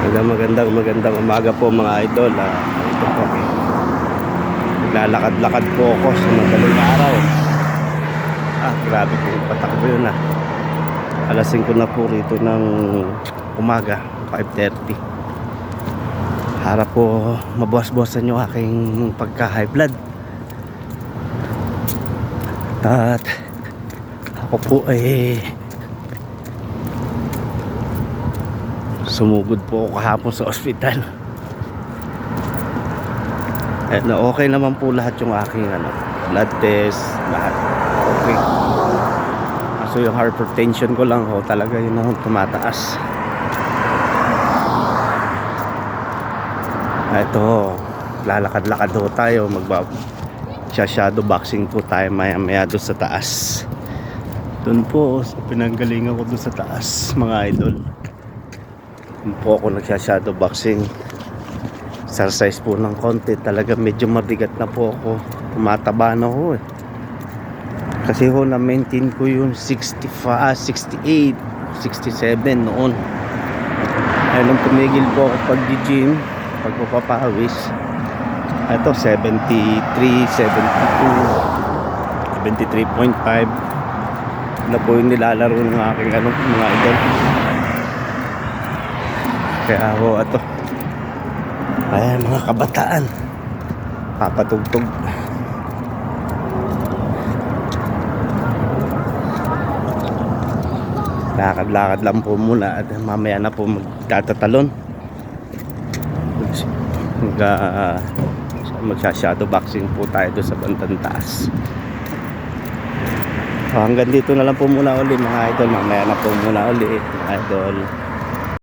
Magandang umaga po mga idol. Ito po, naglalakad-lakad po ako sa madaling araw. Grabe po patakbo yun. Alas 5 na po rito ng umaga, 5:30. Harap po mabuwas-buwasan yung aking pagka-high blood. At ako po ay sumugod po ako kahapon sa ospital. Okay naman po lahat yung aking blood test, lahat okay. So yung hypertension ko lang talaga yun ang tumataas. Ito, lalakad-lakad tayo, shadow boxing po tayo maya-maya doon sa taas. Doon po sa pinanggalingan ko doon sa taas mga idol. Doon po ako shadow boxing. Exercise po ng konti, talaga medyo mabigat na po ako, tumataba na ho kasi na-maintain ko yung 65, 68, 67 noon. Nung tumigil po ako pag-gym, pagpapawis, ito 73, 72, 73.5 na po yung nilalaro ng aking mga idol. Kaya ako ay mga kabataan papatugtog. Lakad-lakad lang po muna at mamaya na po magtatatalon. Magsha-shadow boxing po tayo doon sa bandang taas. Hanggang dito na lang po muna uli mga idol. Mamaya na po muna uli mga idol.